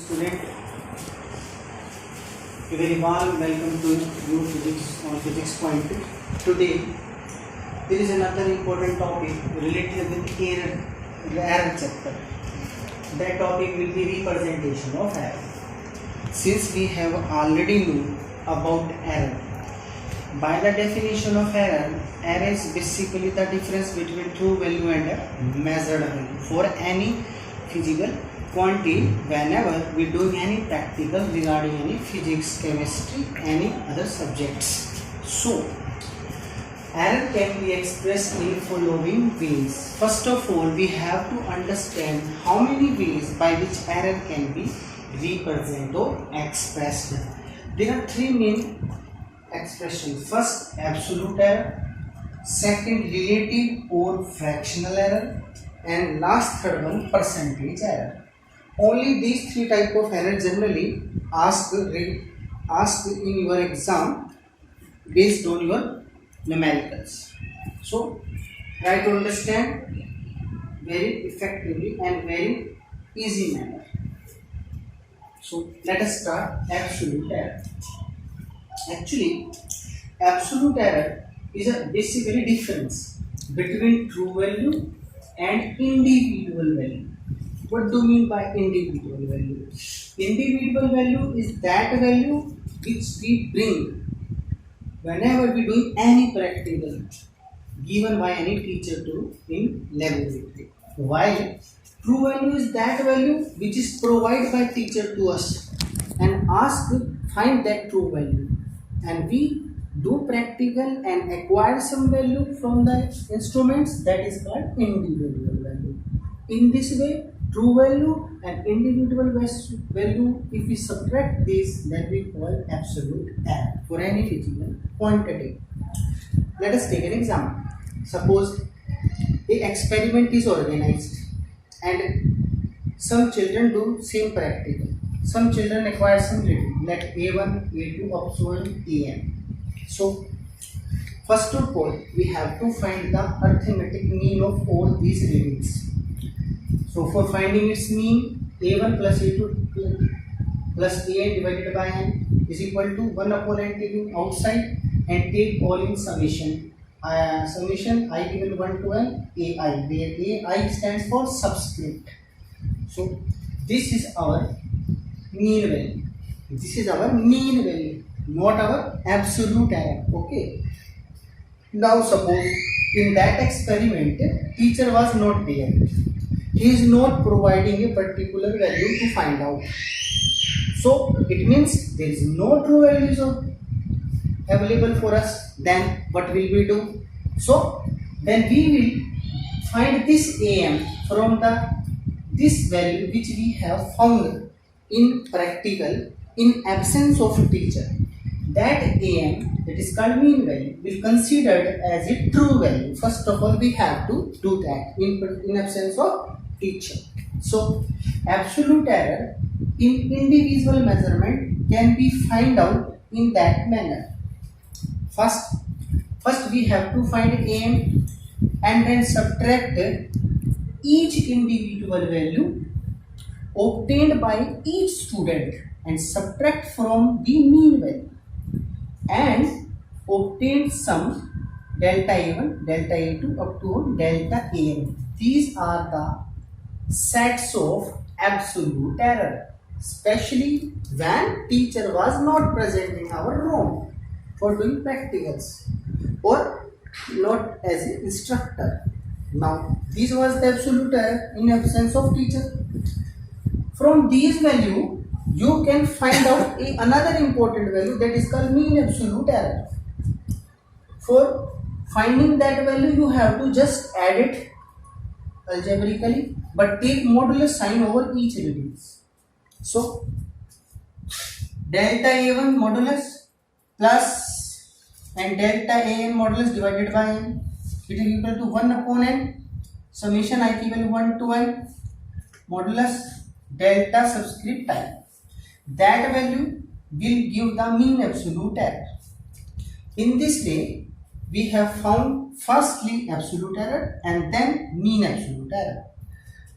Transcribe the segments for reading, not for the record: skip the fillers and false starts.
student, a very warm welcome to you physics on Physics Point. Today there is another important topic related with error chapter. That topic will be representation of error. Since we have already known about error, by the definition of error, error is basically the difference between true value and a measured value for any physical quantity whenever we do any practical regarding any physics, chemistry, any other subjects. So, error can be expressed in following ways. First of all, we have to understand how many ways by which error can be represented or expressed. There are three main expressions. First, absolute error. Second, relative or fractional error. And last, third one, percentage error. Only these three type of error generally asked in your exam based on your numericals. So try to understand very effectively and very easy manner. So let us start absolute error. Actually, absolute error is a basically difference between true value and individual value. What do you mean by individual value? Individual value is that value which we bring whenever we do any practical given by any teacher to in laboratory. While true value is that value which is provided by teacher to us and ask to find that true value, and we do practical and acquire some value from the instruments, that is called individual value. In this way, true value and individual value, if we subtract this, then we call absolute error for any physical quantity. Let us take an example. Suppose a experiment is organized and some children do same practical. Some children acquire some reading like A1, A2 up to An. So first of all, we have to find the arithmetic mean of all these readings. So for finding its mean, A1 plus A2 plus An divided by n is equal to 1 upon n taking outside and take all in summation. Summation I given 1 to n Ai, where Ai stands for subscript. So this is our mean value. This is our mean value, not our absolute error. Okay. Now suppose in that experiment, teacher was not there. He is not providing a particular value to find out. So it means there is no true values available for us. Then what will we do? So then we will find this Am from this value which we have found in practical in absence of teacher. That Am, that is called mean value, will considered as a true value. First of all, we have to do that in absence of teacher. So absolute error in individual measurement can be find out in that manner. First we have to find Am and then subtract each individual value obtained by each student and subtract from the mean value and obtain some delta A1, delta A2 up to delta An. These are the sets of absolute error, especially when teacher was not present in our room for doing practicals or not as an instructor. Now this was the absolute error in absence of teacher. From these value you can find out another important value, that is called mean absolute error. For finding that value you have to just add it algebraically, but take modulus sign over each readings. So delta A1 modulus plus and delta An modulus divided by n, it is equal to 1 upon n summation I equal 1 to n modulus delta subscript I. That value will give the mean absolute error. In this way, we have found firstly absolute error and then mean absolute error.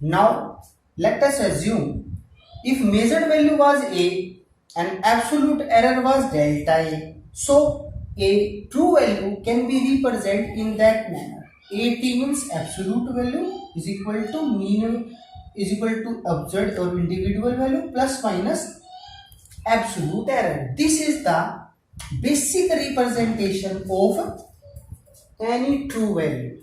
Now let us assume If measured value was A and absolute error was delta A, so a true value can be represented in that manner. AT means absolute value is equal to mean is equal to observed or individual value plus minus absolute error. This is the basic representation of any true value.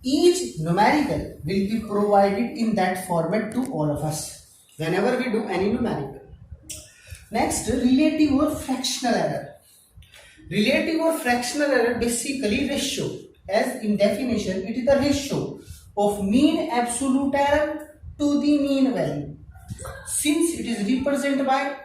Each numerical will be provided in that format to all of us whenever we do any numerical. Next, relative or fractional error. Relative or fractional error basically ratio. As in definition, it is the ratio of mean absolute error to the mean value. Since it is represented by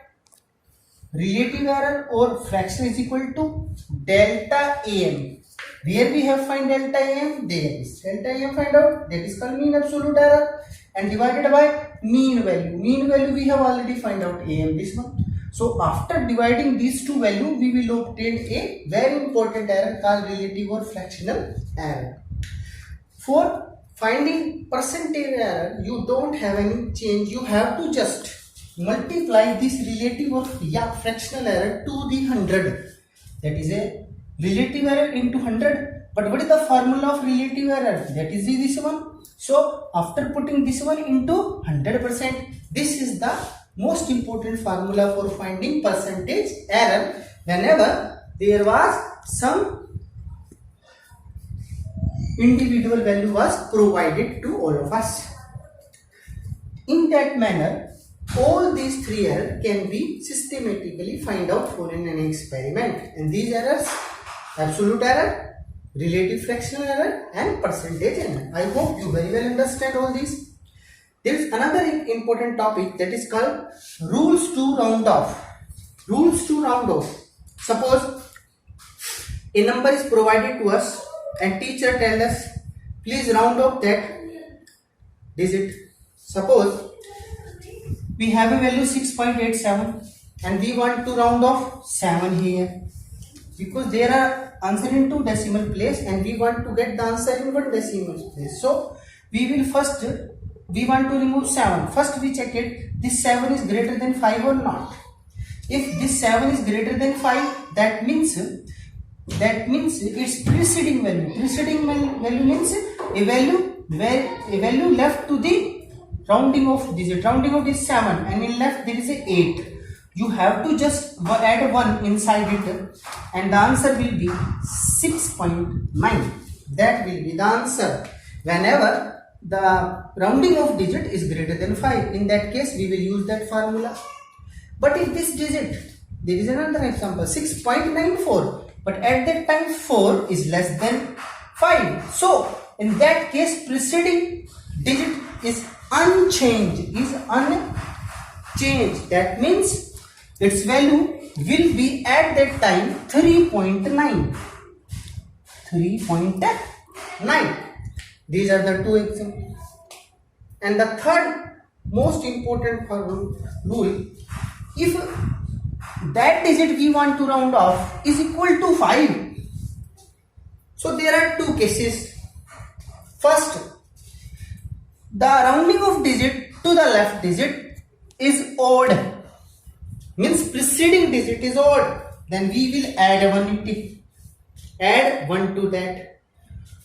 relative error or fraction is equal to delta AM. Where we have find delta AM, there is delta AM find out, that is called mean absolute error, and divided by mean value. Mean value we have already find out AM, this one. So after dividing these two values, we will obtain a very important error called relative or fractional error. For finding percentage error, you don't have any change. You have to just multiply this relative or fractional error to the 100. That is a relative error into 100. But what is the formula of relative error? That is this one. So after putting this one into 100%, this is the most important formula for finding percentage error whenever there was some individual value was provided to all of us. In that manner, all these three errors can be systematically find out for an experiment, and these errors: absolute error, relative fractional error, and percentage error. I hope you very well understand all these. There is another important topic that is called rules to round off. Rules to round off. Suppose a number is provided to us and teacher tells us, please round off that digit. Suppose we have a value 6.87 and we want to round off 7 here, because there are answer in 2 decimal place and we want to get the answer in 1 decimal place. So we want to remove 7. First we check it, this 7 is greater than 5 or not. If this 7 is greater than 5, that means its preceding value. Preceding value means a value left to the rounding of digit. Rounding of is 7 and in left there is a 8. You have to just add 1 inside it and the answer will be 6.9. That will be the answer whenever the rounding of digit is greater than 5. In that case, we will use that formula. But if this digit, there is another example, 6.94, but at that time 4 is less than 5. So, in that case, preceding digit is unchanged. That means its value will be at that time 3.9. 3.9. These are the two examples. And the third most important rule, if that digit we want to round off is equal to 5. So there are two cases. First, the rounding of digit to the left digit is odd. Means preceding digit is odd. Then we will add 1 to it. Add 1 to that.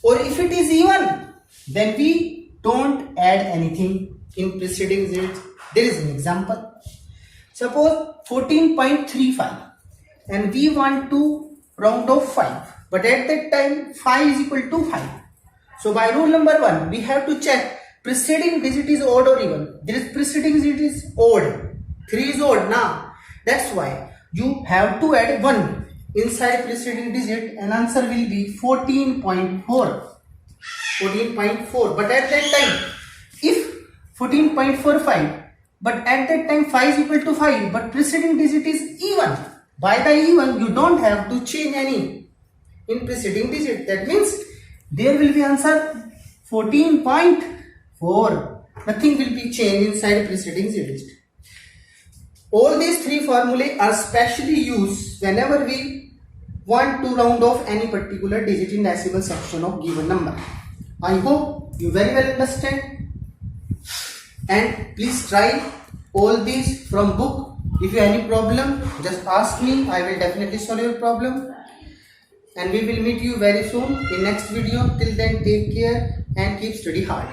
Or if it is even, then we don't add anything in preceding digits. There is an example. Suppose 14.35 and we want to round off 5. But at that time 5 is equal to 5. So by rule number 1, we have to check preceding digit is odd or even. There is preceding digit is odd. 3 is odd now. That's why you have to add 1 inside preceding digit and answer will be 14.4. 14.4. But at that time, if 14.45, but at that time 5 is equal to 5, but preceding digit is even. By the even, you don't have to change any in preceding digit. That means there will be answer 14.4. Nothing will be changed inside preceding digit. All these three formulae are specially used whenever we want to round off any particular digit in decimal section of given number. I hope you very well understand, and please try all this from book. If you have any problem, just ask me. I will definitely solve your problem. And we will meet you very soon in next video. Till then, take care and keep study hard.